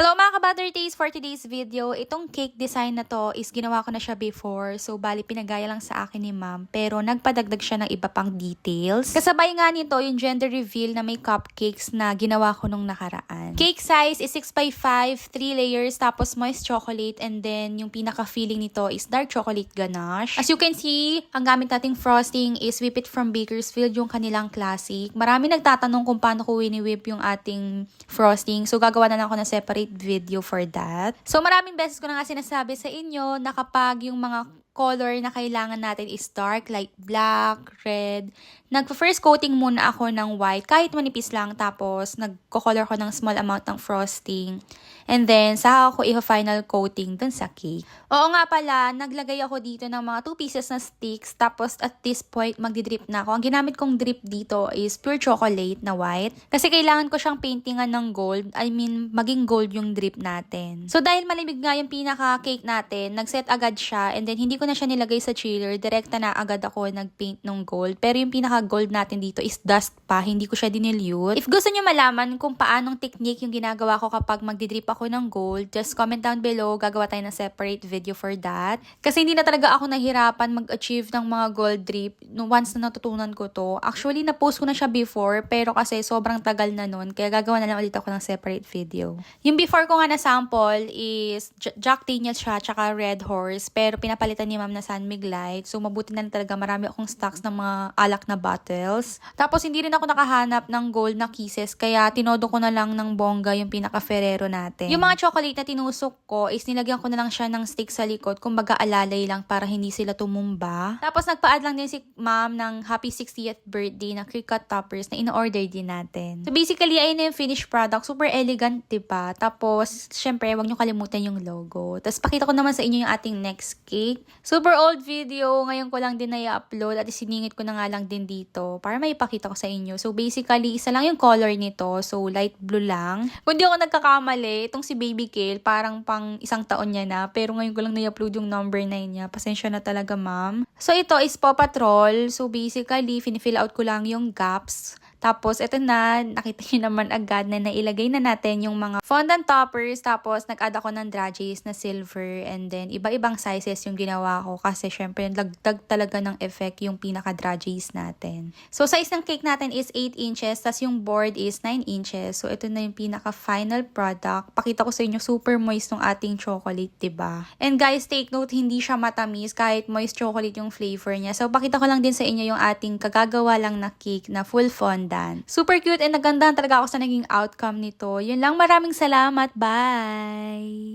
Hello mga ka-Butter Taste! For today's video, itong cake design na to is ginawa ko na siya before. So, bali pinagaya lang sa akin ni ma'am. Pero nagpadagdag siya ng iba pang details. Kasabay nga nito yung gender reveal na may cupcakes na ginawa ko nung nakaraan. Cake size is 6x5, 3 layers, tapos moist chocolate. And then, yung pinaka-filling nito is dark chocolate ganache. As you can see, ang gamit nating frosting is Whip It from Bakersfield, yung kanilang classic. Marami nagtatanong kung paano ko wini-whip yung ating frosting. So, gagawa na lang ako ng separate video for that. So, maraming beses ko na nga sinasabi sa inyo na kapag yung mga color na kailangan natin is dark, like black, red, nagpa-first coating muna ako ng white, kahit manipis lang, tapos nagko-color ko ng small amount ng frosting. And then, saka ako i-final coating dun sa cake. Oo nga pala, naglagay ako dito ng mga 2 pieces na sticks, tapos at this point, magdi-drip na ako. Ang ginamit kong drip dito is pure chocolate na white. Kasi kailangan ko siyang paintingan ng gold. I mean, maging gold yung drip natin. So, dahil malimig nga yung pinaka-cake natin, nag-set agad siya, and then hindi ko na siya nilagay sa chiller. Direkta na agad ako nag-paint ng gold. Pero yung pinaka-gold natin dito is dust pa, hindi ko siya dinilute. If gusto nyo malaman kung paanong technique yung ginagawa ko kapag magdi-drip ako ng gold, just comment down below. Gagawa tayo ng separate video for that. Kasi hindi na talaga ako nahirapan mag-achieve ng mga gold drip once na natutunan ko to. Actually, na-post ko na siya before, pero kasi sobrang tagal na nun, kaya gagawa na lang ulit ako ng separate video. Yung before ko nga na sample is Jack Daniels siya, tsaka Red Horse, pero pinapalitan ni ma'am na San Mig Light. So, mabuti na talaga. Marami akong stocks ng mga alak na bottles. Tapos, hindi rin ako nakahanap ng gold na kisses, kaya tinodo ko na lang ng bongga yung pinaka-Ferrero natin. Yung mga chocolate na tinusok ko is nilagyan ko na lang siya ng stick sa likod, kumbaga alalay lang para hindi sila tumumba. Tapos, nagpa-add lang din si ma'am ng happy 60th birthday na cricut toppers na in-order din natin. So, basically, ayun na yung finished product. Super elegant, diba? Tapos, syempre, wag nyo kalimutan yung logo. Tapos, pakita ko naman sa inyo yung ating next cake. Super old video. Ngayon ko lang din na-upload at siningit ko na nga lang din dito para may ipakita ko sa inyo. So, basically, isa lang yung color nito. So, light blue lang. Kung di ako nagkakamali, itong si Baby Kale, parang pang 1 taon niya na. Pero ngayon ko lang na-upload yung number 9 niya. Pasensya na talaga, ma'am. So, ito is Paw Patrol. So, basically, finifill out ko lang yung gaps. Tapos, ito na, nakita niyo naman agad na nailagay na natin yung mga fondant toppers. Tapos, nag-add ako ng dragées na silver. And then, iba-ibang sizes yung ginawa ko. Kasi, syempre, lagdag talaga ng effect yung pinaka-dragées natin. So, size ng cake natin is 8 inches. Tapos, yung board is 9 inches. So, ito na yung pinaka-final product. Pakita ko sa inyo, super moist ng ating chocolate, diba? And guys, take note, hindi siya matamis kahit moist chocolate yung flavor niya. So, pakita ko lang din sa inyo yung ating kagagawa lang na cake na full fondant. Super cute and nagandahan talaga ako sa naging outcome nito. Yun lang, maraming salamat. Bye!